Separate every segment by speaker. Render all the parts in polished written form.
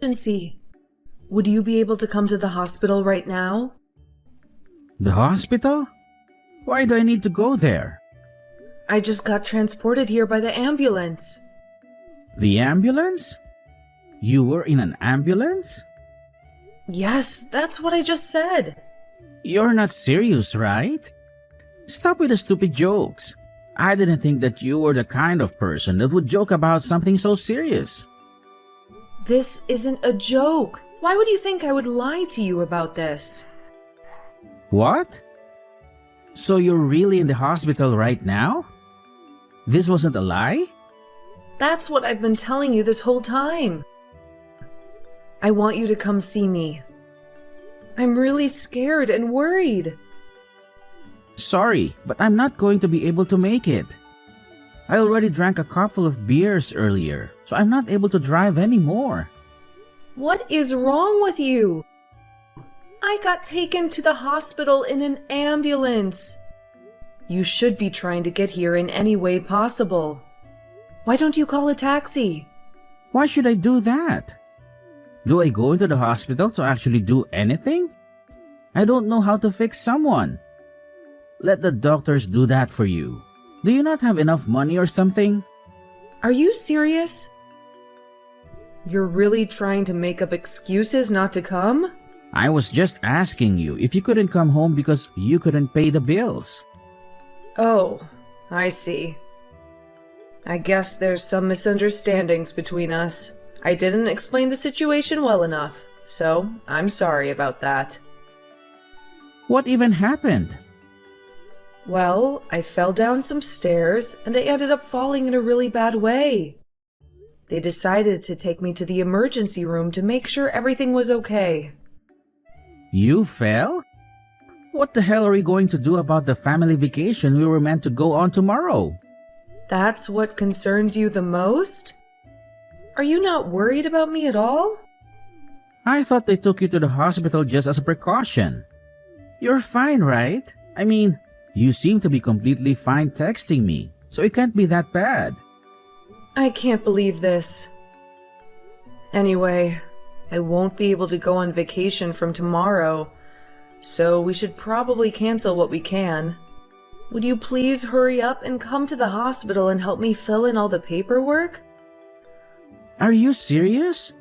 Speaker 1: emergency. Would you be able to come to the hospital right now?
Speaker 2: The hospital? Why do I need to go there?
Speaker 1: I just got transported here by the ambulance.
Speaker 2: The ambulance? You were in an ambulance?
Speaker 1: Yes, that's what I just said.
Speaker 2: You're not serious, right? Stop with the stupid jokes. I didn't think that you were the kind of person that would joke about something so serious.
Speaker 1: This isn't a joke. Why would you think I would lie to you about this?
Speaker 2: What? So you're really in the hospital right now? This wasn't a lie?
Speaker 1: That's what I've been telling you this whole time. I want you to come see me. I'm really scared and worried.
Speaker 2: Sorry, but I'm not going to be able to make it. I already drank a couple of beers earlier, so I'm not able to drive anymore.
Speaker 1: What is wrong with you? I got taken to the hospital in an ambulance. You should be trying to get here in any way possible. Why don't you call a taxi?
Speaker 2: Why should I do that? Do I go into the hospital to actually do anything? I don't know how to fix someone. Let the doctors do that for you. Do you not have enough money or something?
Speaker 1: Are you serious? You're really trying to make up excuses not to come?
Speaker 2: I was just asking you if you couldn't come home because you couldn't pay the bills.
Speaker 1: Oh, I see. I guess there's some misunderstandings between us. I didn't explain the situation well enough, so I'm sorry about that.
Speaker 2: What even happened?
Speaker 1: Well, I fell down some stairs and I ended up falling in a really bad way. They decided to take me to the emergency room to make sure everything was okay.
Speaker 2: You fell? What the hell are we going to do about the family vacation we were meant to go on tomorrow?
Speaker 1: That's what concerns you the most? Are you not worried about me at all?
Speaker 2: I thought they took you to the hospital just as a precaution. You're fine, right? I mean, you seem to be completely fine texting me, so it can't be that bad.
Speaker 1: I can't believe this. Anyway, I won't be able to go on vacation from tomorrow, so we should probably cancel what we can. Would you please hurry up and come to the hospital and help me fill in all the paperwork?
Speaker 2: Are you serious?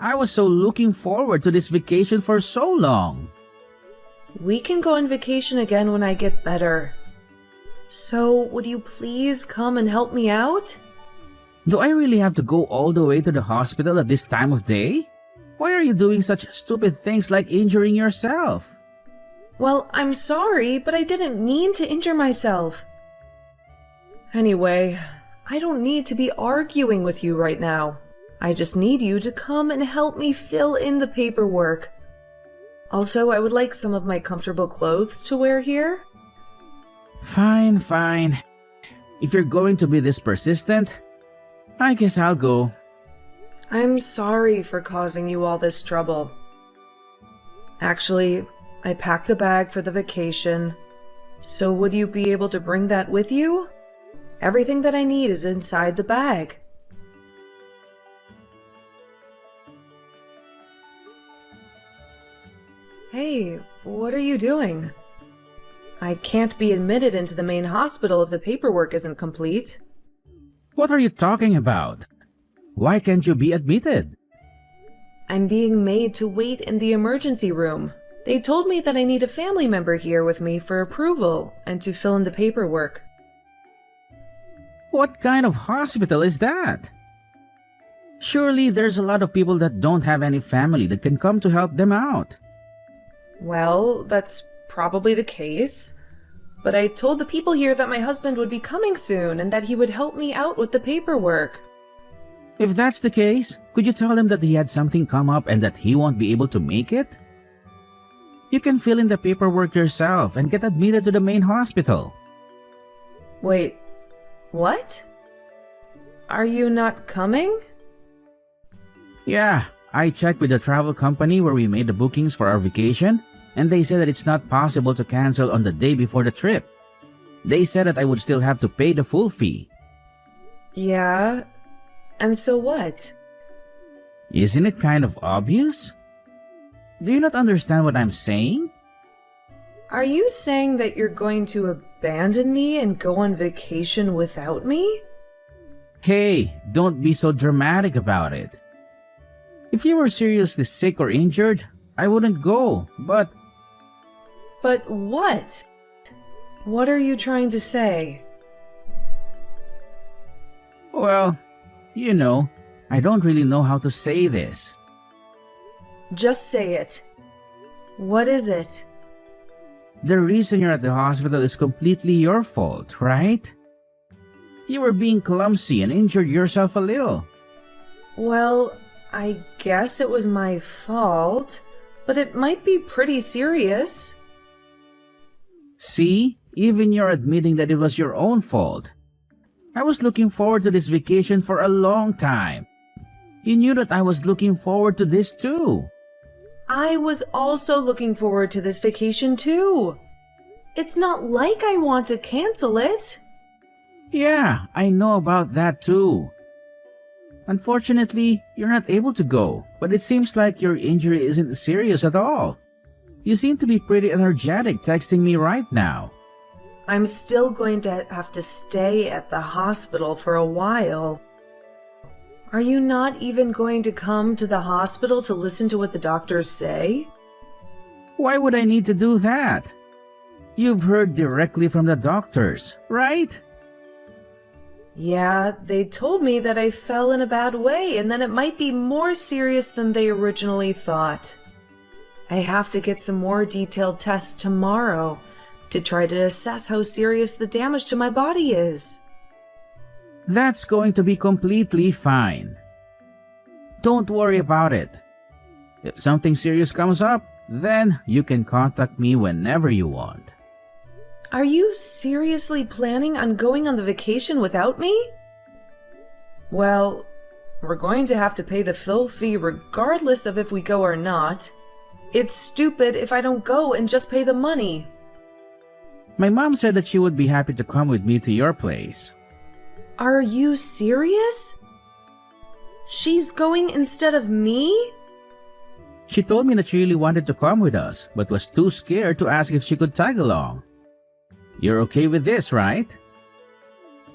Speaker 2: I was so looking forward to this vacation for so long.
Speaker 1: We can go on vacation again when I get better. So, would you please come and help me out?
Speaker 2: Do I really have to go all the way to the hospital at this time of day? Why are you doing such stupid things like injuring yourself?
Speaker 1: Well, I'm sorry, but I didn't mean to injure myself. Anyway, I don't need to be arguing with you right now. I just need you to come and help me fill in the paperwork. Also, I would like some of my comfortable clothes to wear here.
Speaker 2: Fine, fine. If you're going to be this persistent, I guess I'll go.
Speaker 1: I'm sorry for causing you all this trouble. Actually, I packed a bag for the vacation. So would you be able to bring that with you? Everything that I need is inside the bag. Hey, what are you doing? I can't be admitted into the main hospital if the paperwork isn't complete.
Speaker 2: What are you talking about? Why can't you be admitted?
Speaker 1: I'm being made to wait in the emergency room. They told me that I need a family member here with me for approval and to fill in the paperwork.
Speaker 2: What kind of hospital is that? Surely there's a lot of people that don't have any family that can come to help them out.
Speaker 1: Well, that's probably the case. But I told the people here that my husband would be coming soon and that he would help me out with the paperwork.
Speaker 2: If that's the case, could you tell him that he had something come up and that he won't be able to make it? You can fill in the paperwork yourself and get admitted to the main hospital.
Speaker 1: Wait, what? Are you not coming?
Speaker 2: Yeah, I checked with the travel company where we made the bookings for our vacation, and they said that it's not possible to cancel on the day before the trip. They said that I would still have to pay the full fee.
Speaker 1: Yeah, and so what?
Speaker 2: Isn't it kind of obvious? Do you not understand what I'm saying?
Speaker 1: Are you saying that you're going to abandon me and go on vacation without me?
Speaker 2: Hey, don't be so dramatic about it. If you were seriously sick or injured, I wouldn't go, but
Speaker 1: But what? What are you trying to say?
Speaker 2: well, I don't really know how to say this.
Speaker 1: Just say it. What is it?
Speaker 2: The reason you're at the hospital is completely your fault, right? You were being clumsy and injured yourself a little.
Speaker 1: Well, I guess it was my fault, but it might be pretty serious.
Speaker 2: See? Even you're admitting that it was your own fault. I was looking forward to this vacation for a long time. You knew that I was looking forward to this too.
Speaker 1: I was also looking forward to this vacation too. It's not like I want to cancel it.
Speaker 2: Yeah, I know about that too. Unfortunately, you're not able to go, but it seems like your injury isn't serious at all. You seem to be pretty energetic texting me right now.
Speaker 1: I'm still going to have to stay at the hospital for a while. Are you not even going to come to the hospital to listen to what the doctors say?
Speaker 2: Why would I need to do that? You've heard directly from the doctors, right?
Speaker 1: Yeah, they told me that I fell in a bad way and that it might be more serious than they originally thought. I have to get some more detailed tests tomorrow to try to assess how serious the damage to my body is.
Speaker 2: That's going to be completely fine. Don't worry about it. If something serious comes up, then you can contact me whenever you want.
Speaker 1: Are you seriously planning on going on the vacation without me? Well, we're going to have to pay the fill fee regardless of if we go or not. It's stupid if I don't go and just pay the money.
Speaker 2: My mom said that she would be happy to come with me to your place.
Speaker 1: Are you serious? She's going instead of me?
Speaker 2: She told me that she really wanted to come with us, but was too scared to ask if she could tag along. You're okay with this, right?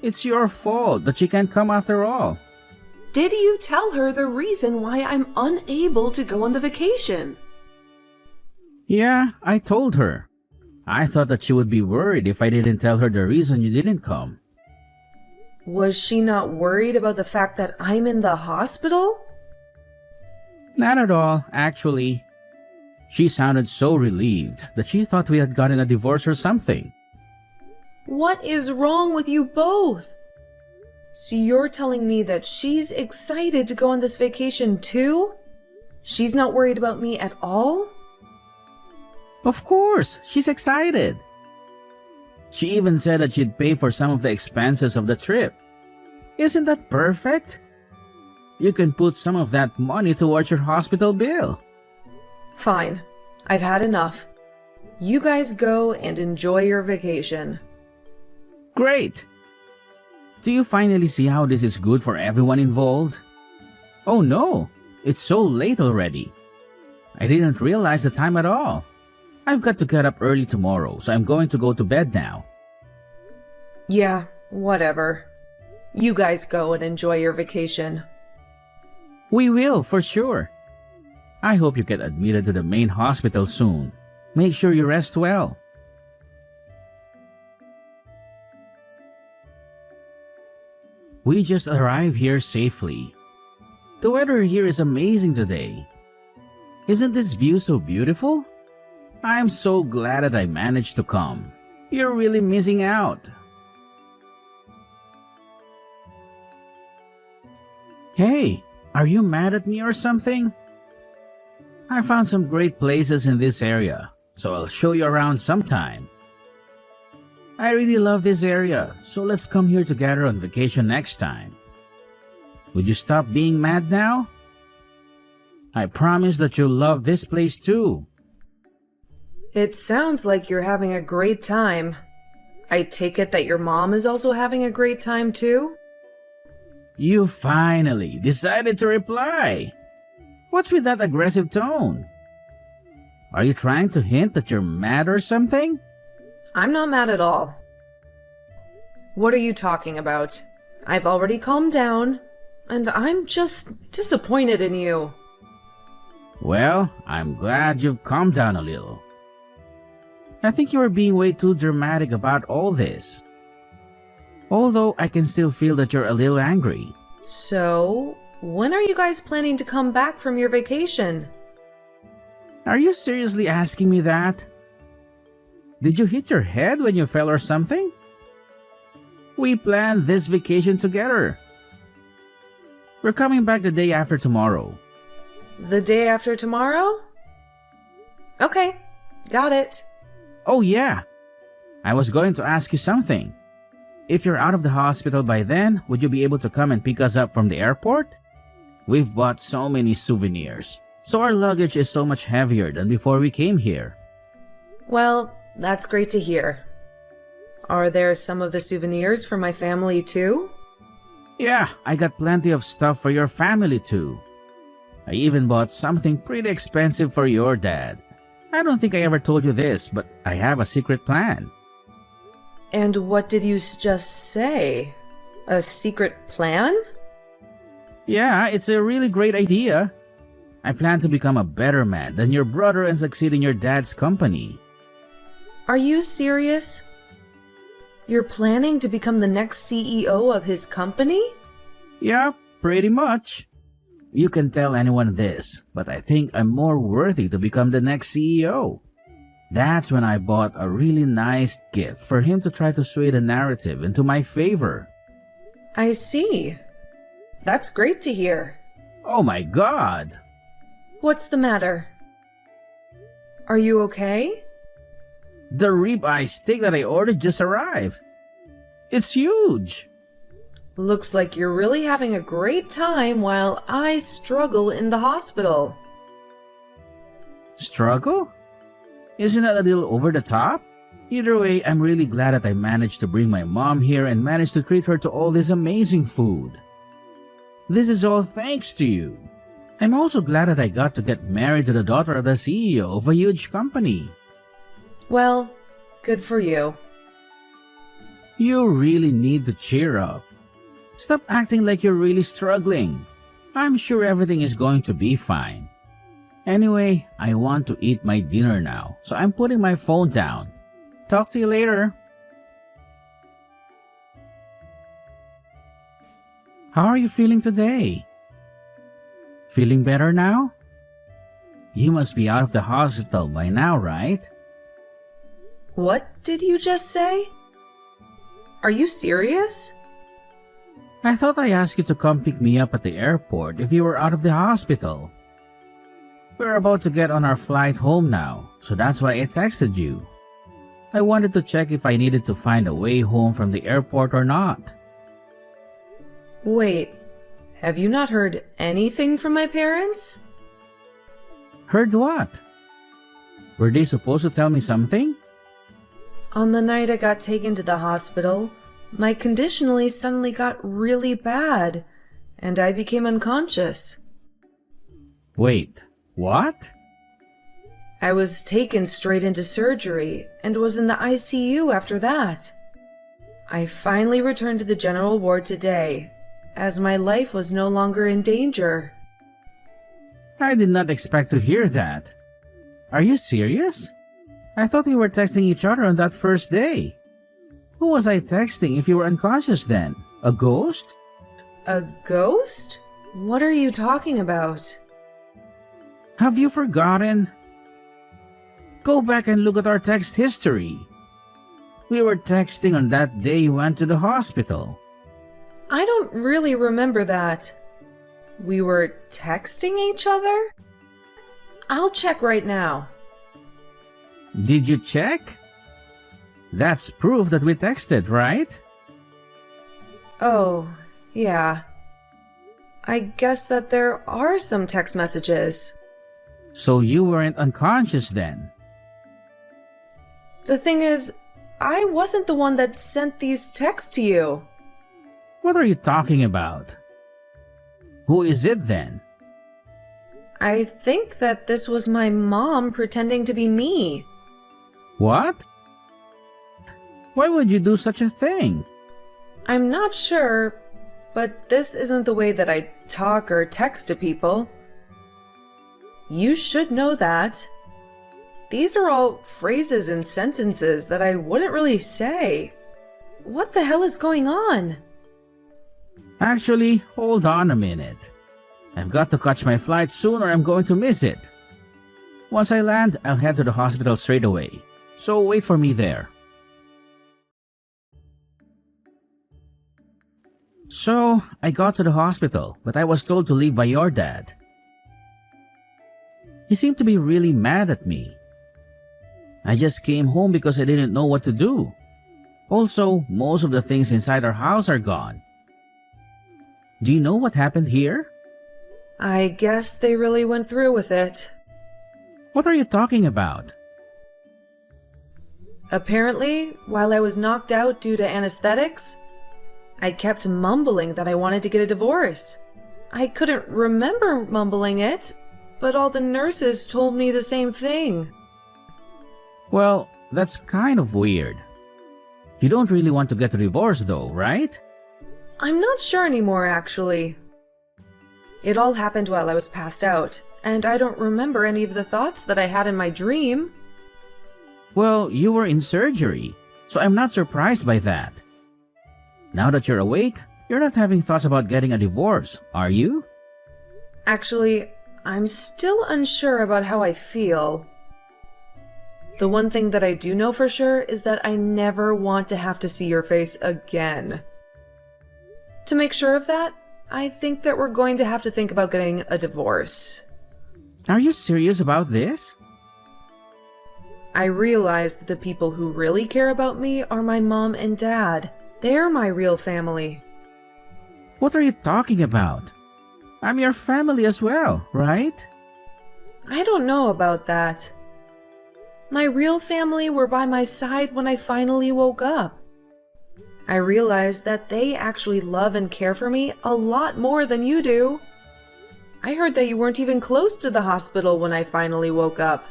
Speaker 2: It's your fault that she can't come after all.
Speaker 1: Did you tell her the reason why I'm unable to go on the vacation?
Speaker 2: Yeah, I told her. I thought that she would be worried if I didn't tell her the reason you didn't come.
Speaker 1: Was she not worried about the fact that I'm in the hospital?
Speaker 2: Not at all, actually. She sounded so relieved that she thought we had gotten a divorce or something.
Speaker 1: What is wrong with you both? So you're telling me that she's excited to go on this vacation too? She's not worried about me at all?
Speaker 2: Of course, she's excited. She even said that she'd pay for some of the expenses of the trip. Isn't that perfect? You can put some of that money towards your hospital bill.
Speaker 1: Fine. I've had enough. You guys go and enjoy your vacation.
Speaker 2: Great! Do you finally see how this is good for everyone involved? Oh no, it's so late already. I didn't realize the time at all. I've got to get up early tomorrow, so I'm going to go to bed now.
Speaker 1: Yeah, whatever. You guys go and enjoy your vacation.
Speaker 2: We will, for sure. I hope you get admitted to the main hospital soon. Make sure you rest well. We just arrived here safely. The weather here is amazing today. Isn't this view so beautiful? I'm so glad that I managed to come. You're really missing out. Hey, are you mad at me or something? I found some great places in this area, so I'll show you around sometime. I really love this area, so let's come here together on vacation next time. Would you stop being mad now? I promise that you'll love this place too.
Speaker 1: It sounds like you're having a great time. I take it that your mom is also having a great time too?
Speaker 2: You finally decided to reply. What's with that aggressive tone? Are you trying to hint that you're mad or something?
Speaker 1: I'm not mad at all. What are you talking about? I've already calmed down, and I'm just disappointed in you.
Speaker 2: Well, I'm glad you've calmed down a little. I think you are being way too dramatic about all this. Although I can still feel that you're a little angry.
Speaker 1: So, when are you guys planning to come back from your vacation?
Speaker 2: Are you seriously asking me that? Did you hit your head when you fell or something? We planned this vacation together. We're coming back the day after tomorrow.
Speaker 1: The day after tomorrow? Okay, got it.
Speaker 2: Oh yeah, I was going to ask you something. If you're out of the hospital by then, would you be able to come and pick us up from the airport? We've bought so many souvenirs, so our luggage is so much heavier than before we came here.
Speaker 1: Well, that's great to hear. Are there some of the souvenirs for my family too?
Speaker 2: Yeah, I got plenty of stuff for your family too. I even bought something pretty expensive for your dad. I don't think I ever told you this, but I have a secret plan.
Speaker 1: And what did you just say? A secret plan?
Speaker 2: Yeah, it's a really great idea. I plan to become a better man than your brother and succeed in your dad's company.
Speaker 1: Are you serious? You're planning to become the next CEO of his company?
Speaker 2: Yeah, pretty much. You can tell anyone this, but I think I'm more worthy to become the next CEO. That's when I bought a really nice gift for him to try to sway the narrative into my favor.
Speaker 1: I see. That's great to hear.
Speaker 2: Oh my god!
Speaker 1: What's the matter? Are you okay?
Speaker 2: The ribeye steak that I ordered just arrived. It's huge!
Speaker 1: Looks like you're really having a great time while I struggle in the hospital.
Speaker 2: Struggle? Isn't that a little over the top? Either way, I'm really glad that I managed to bring my mom here and managed to treat her to all this amazing food. This is all thanks to you. I'm also glad that I got to get married to the daughter of the CEO of a huge company.
Speaker 1: Well, good for you.
Speaker 2: You really need to cheer up. Stop acting like you're really struggling. I'm sure everything is going to be fine. Anyway, I want to eat my dinner now, so I'm putting my phone down. Talk to you later. How are you feeling today? Feeling better now? You must be out of the hospital by now, right?
Speaker 1: What did you just say? Are you serious?
Speaker 2: I thought I asked you to come pick me up at the airport if you were out of the hospital. We're about to get on our flight home now, so that's why I texted you. I wanted to check if I needed to find a way home from the airport or not.
Speaker 1: Wait, have you not heard anything from my parents?
Speaker 2: Heard what? Were they supposed to tell me something?
Speaker 1: On the night I got taken to the hospital, my condition suddenly got really bad, and I became unconscious.
Speaker 2: Wait, what?
Speaker 1: I was taken straight into surgery and was in the ICU after that. I finally returned to the general ward today, as my life was no longer in danger.
Speaker 2: I did not expect to hear that. Are you serious? I thought we were texting each other on that first day. Who was I texting if you were unconscious then? A ghost?
Speaker 1: A ghost? What are you talking about?
Speaker 2: Have you forgotten? Go back and look at our text history. We were texting on that day you went to the hospital.
Speaker 1: I don't really remember that. We were texting each other? I'll check right now.
Speaker 2: Did you check? That's proof that we texted, right?
Speaker 1: Oh, yeah. I guess that there are some text messages.
Speaker 2: So you weren't unconscious then?
Speaker 1: The thing is, I wasn't the one that sent these texts to you.
Speaker 2: What are you talking about? Who is it then?
Speaker 1: I think that this was my mom pretending to be me.
Speaker 2: What? Why would you do such a thing?
Speaker 1: I'm not sure, but this isn't the way that I talk or text to people. You should know that. These are all phrases and sentences that I wouldn't really say. What the hell is going on?
Speaker 2: Actually, hold on a minute. I've got to catch my flight soon or I'm going to miss it. Once I land, I'll head to the hospital straight away. So wait for me there. So, I got to the hospital, but I was told to leave by your dad. He seemed to be really mad at me. I just came home because I didn't know what to do. Also, most of the things inside our house are gone. Do you know what happened here?
Speaker 1: I guess they really went through with it.
Speaker 2: What are you talking about?
Speaker 1: Apparently, while I was knocked out due to anesthetics, I kept mumbling that I wanted to get a divorce. I couldn't remember mumbling it, but all the nurses told me the same thing.
Speaker 2: Well, that's kind of weird. You don't really want to get a divorce though, right?
Speaker 1: I'm not sure anymore, actually. It all happened while I was passed out, and I don't remember any of the thoughts that I had in my dream.
Speaker 2: Well, you were in surgery, so I'm not surprised by that. Now that you're awake, you're not having thoughts about getting a divorce, are you?
Speaker 1: Actually, I'm still unsure about how I feel. The one thing that I do know for sure is that I never want to have to see your face again. To make sure of that, I think that we're going to have to think about getting a divorce.
Speaker 2: Are you serious about this?
Speaker 1: I realize that the people who really care about me are my mom and dad. They're my real family.
Speaker 2: What are you talking about? I'm your family as well, right?
Speaker 1: I don't know about that. My real family were by my side when I finally woke up. I realized that they actually love and care for me a lot more than you do. I heard that you weren't even close to the hospital when I finally woke up.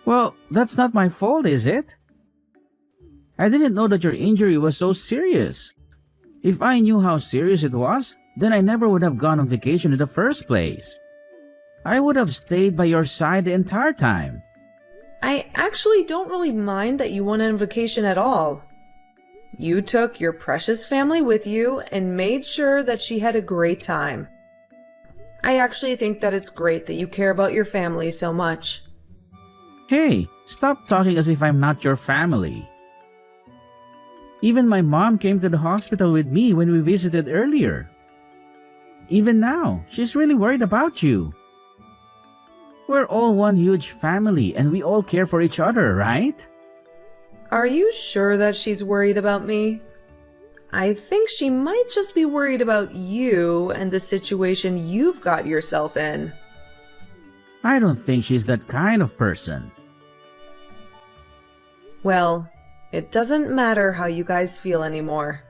Speaker 2: Well, that's not my fault, is it? I didn't know that your injury was so serious. If I knew how serious it was, then I never would have gone on vacation in the first place. I would have stayed by your side the entire time.
Speaker 1: I actually don't really mind that you went on vacation at all. You took your precious family with you and made sure that she had a great time. I actually think that it's great that you care about your family so much.
Speaker 2: Hey, stop talking as if I'm not your family. Even my mom came to the hospital with me when we visited earlier. Even now, she's really worried about you. We're all one huge family and we all care for each other, right?
Speaker 1: Are you sure that she's worried about me? I think she might just be worried about you and the situation you've got yourself in.
Speaker 2: I don't think she's that kind of person.
Speaker 1: Well, it doesn't matter how you guys feel anymore.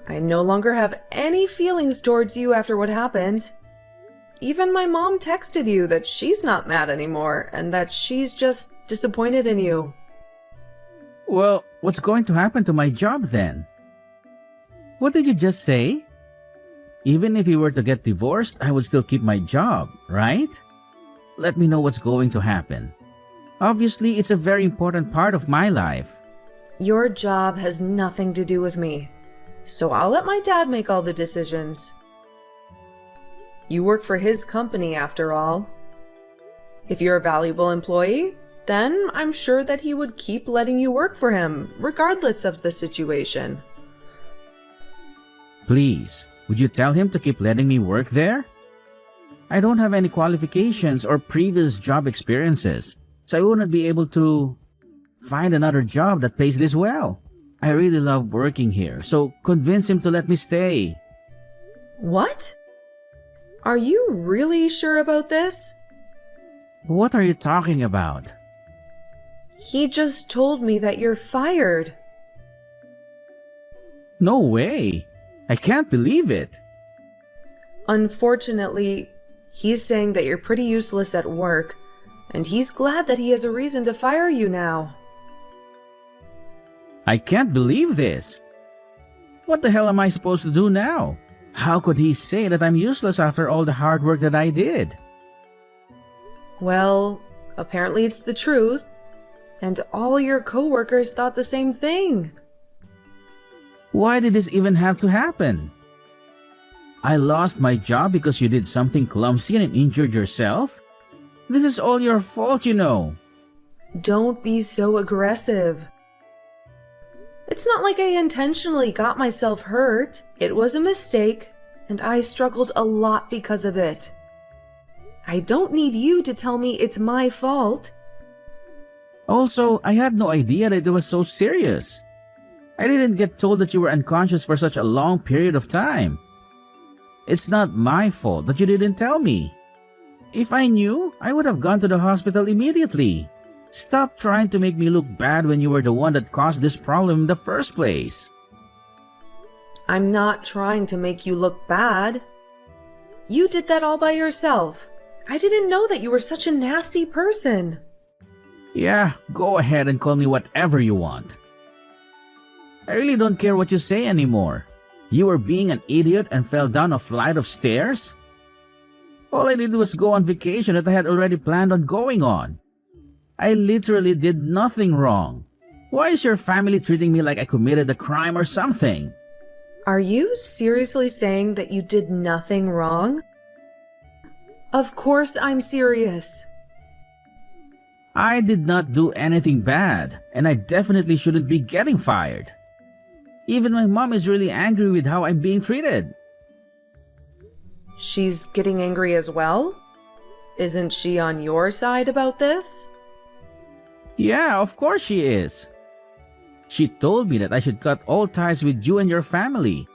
Speaker 1: I no longer have any feelings towards you after what happened. Even my mom texted you that she's not mad anymore and that she's just disappointed in you.
Speaker 2: Well, what's going to happen to my job then? What did you just say? Even if you were to get divorced, I would still keep my job, right? Let me know what's going to happen. Obviously, it's a very important part of my life.
Speaker 1: Your job has nothing to do with me, so I'll let my dad make all the decisions. You work for his company after all. If you're a valuable employee, then I'm sure that he would keep letting you work for him, regardless of the situation.
Speaker 2: Please, would you tell him to keep letting me work there? I don't have any qualifications or previous job experiences, so I wouldn't be able to find another job that pays this well. I really love working here, so convince him to let me stay.
Speaker 1: What? Are you really sure about this?
Speaker 2: What are you talking about?
Speaker 1: He just told me that you're fired.
Speaker 2: No way! I can't believe it.
Speaker 1: Unfortunately, He's saying that you're pretty useless at work, and he's glad that he has a reason to fire you now.
Speaker 2: I can't believe this. What the hell am I supposed to do now? How could he say that I'm useless after all the hard work that I did?
Speaker 1: Well, apparently it's the truth, and all your coworkers thought the same thing.
Speaker 2: Why did this even have to happen? I lost my job because you did something clumsy and injured yourself? This is all your fault, you know.
Speaker 1: Don't be so aggressive. It's not like I intentionally got myself hurt. It was a mistake, and I struggled a lot because of it. I don't need you to tell me it's my fault.
Speaker 2: Also, I had no idea that it was so serious. I didn't get told that you were unconscious for such a long period of time. It's not my fault that you didn't tell me. If I knew, I would have gone to the hospital immediately. Stop trying to make me look bad when you were the one that caused this problem in the first place.
Speaker 1: I'm not trying to make you look bad. You did that all by yourself. I didn't know that you were such a nasty person.
Speaker 2: Yeah, go ahead and call me whatever you want. I really don't care what you say anymore. You were being an idiot and fell down a flight of stairs? All I did was go on vacation that I had already planned on going on. I literally did nothing wrong. Why is your family treating me like I committed a crime or something?
Speaker 1: Are you seriously saying that you did nothing wrong? Of course I'm serious.
Speaker 2: I did not do anything bad, and I definitely shouldn't be getting fired. Even my mom is really angry with how I'm being treated.
Speaker 1: She's getting angry as well? Isn't she on your side about this?
Speaker 2: Yeah, of course she is. She told me that I should cut all ties with you and your family.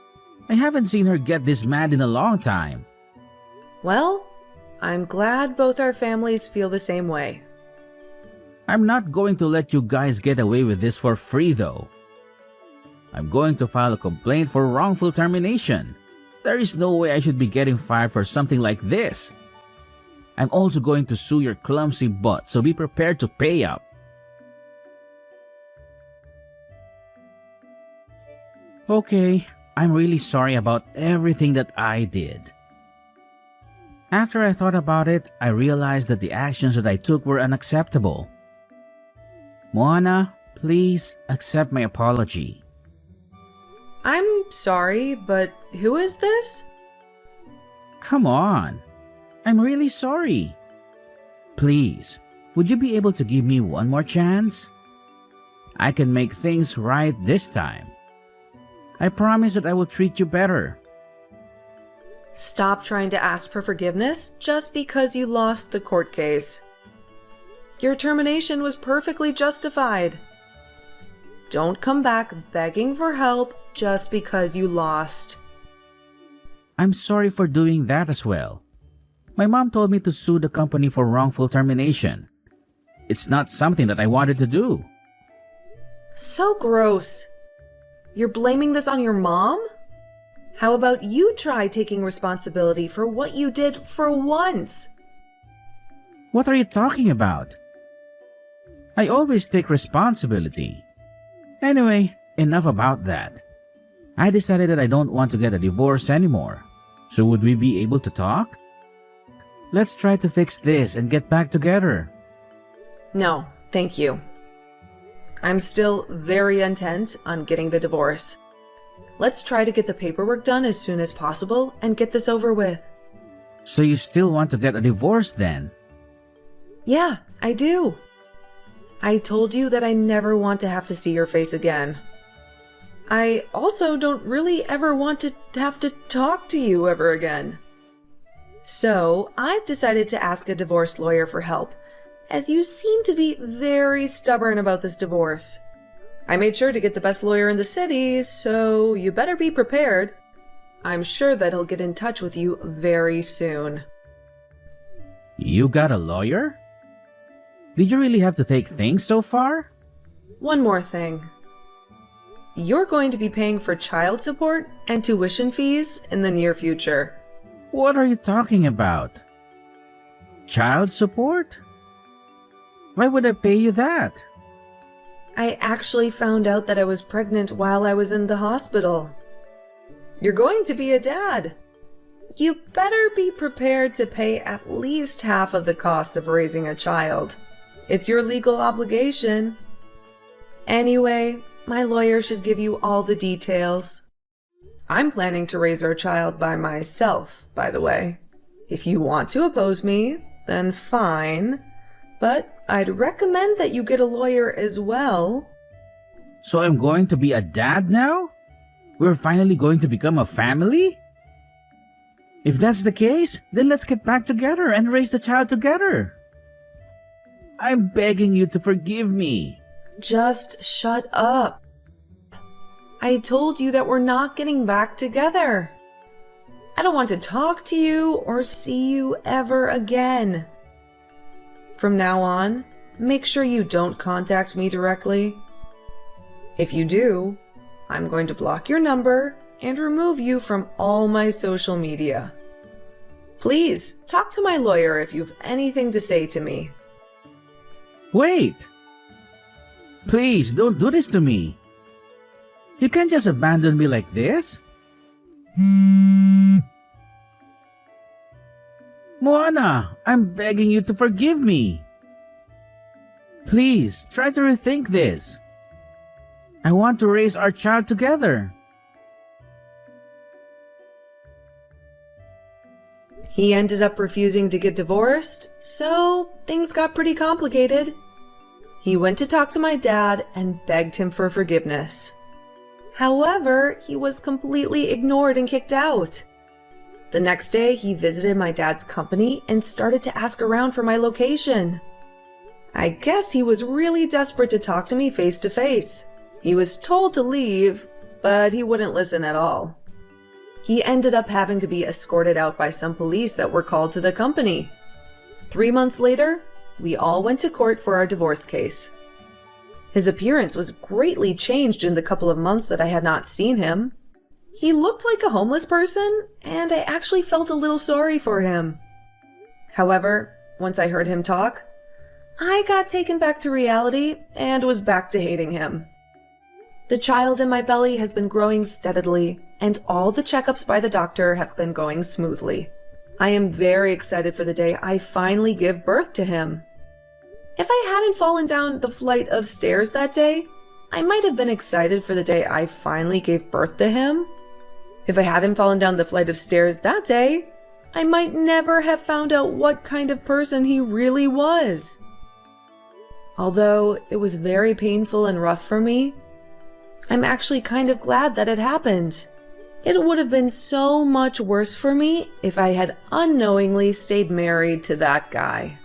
Speaker 2: I haven't seen her get this mad in a long time.
Speaker 1: Well, I'm glad both our families feel the same way.
Speaker 2: I'm not going to let you guys get away with this for free though. I'm going to file a complaint for wrongful termination. There is no way I should be getting fired for something like this. I'm also going to sue your clumsy butt, so be prepared to pay up. Okay, I'm really sorry about everything that I did. After I thought about it, I realized that the actions that I took were unacceptable. Moana, please accept my apology.
Speaker 1: I'm sorry, but who is this?
Speaker 2: Come on. I'm really sorry. Please, would you be able to give me one more chance? I can make things right this time. I promise that I will treat you better.
Speaker 1: Stop trying to ask for forgiveness just because you lost the court case. Your termination was perfectly justified. Don't come back begging for help just because you lost.
Speaker 2: I'm sorry for doing that as well. My mom told me to sue the company for wrongful termination. It's not something that I wanted to do.
Speaker 1: So gross. You're blaming this on your mom? How about you try taking responsibility for what you did for once?
Speaker 2: What are you talking about? I always take responsibility. Anyway, enough about that. I decided that I don't want to get a divorce anymore. So would we be able to talk? Let's try to fix this and get back together.
Speaker 1: No, thank you. I'm still very intent on getting the divorce. Let's try to get the paperwork done as soon as possible and get this over with.
Speaker 2: So you still want to get a divorce then?
Speaker 1: Yeah, I do. I told you that I never want to have to see your face again. I also don't really ever want to have to talk to you ever again. So I've decided to ask a divorce lawyer for help, as you seem to be very stubborn about this divorce. I made sure to get the best lawyer in the city, so you better be prepared. I'm sure that he'll get in touch with you very soon.
Speaker 2: You got a lawyer? Did you really have to take things so far?
Speaker 1: One more thing. You're going to be paying for child support and tuition fees in the near future.
Speaker 2: What are you talking about? Child support? Why would I pay you that?
Speaker 1: I actually found out that I was pregnant while I was in the hospital. You're going to be a dad. You better be prepared to pay at least half of the cost of raising a child. It's your legal obligation. Anyway, my lawyer should give you all the details. I'm planning to raise our child by myself, by the way. If you want to oppose me, then fine. But I'd recommend that you get a lawyer as well.
Speaker 2: So I'm going to be a dad now? We're finally going to become a family? If that's the case, then let's get back together and raise the child together. I'm begging you to forgive me.
Speaker 1: Just shut up. I told you that we're not getting back together. I don't want to talk to you or see you ever again. From now on, make sure you don't contact me directly. If you do, I'm going to block your number and remove you from all my social media. Please, talk to my lawyer if you have anything to say to me.
Speaker 2: Wait! Please, don't do this to me. You can't just abandon me like this. Moana, I'm begging you to forgive me. Please, try to rethink this. I want to raise our child together.
Speaker 1: He ended up refusing to get divorced, so things got pretty complicated. He went to talk to my dad and begged him for forgiveness. However, he was completely ignored and kicked out. The next day, he visited my dad's company and started to ask around for my location. I guess he was really desperate to talk to me face to face. He was told to leave, but he wouldn't listen at all. He ended up having to be escorted out by some police that were called to the company. 3 months later, we all went to court for our divorce case. His appearance was greatly changed in the couple of months that I had not seen him. He looked like a homeless person, and I actually felt a little sorry for him. However, once I heard him talk, I got taken back to reality and was back to hating him. The child in my belly has been growing steadily, and all the checkups by the doctor have been going smoothly. I am very excited for the day I finally give birth to him. If I hadn't fallen down the flight of stairs that day, I might have been excited for the day I finally gave birth to him. If I hadn't fallen down the flight of stairs that day, I might never have found out what kind of person he really was. Although it was very painful and rough for me, I'm actually kind of glad that it happened. It would have been so much worse for me if I had unknowingly stayed married to that guy.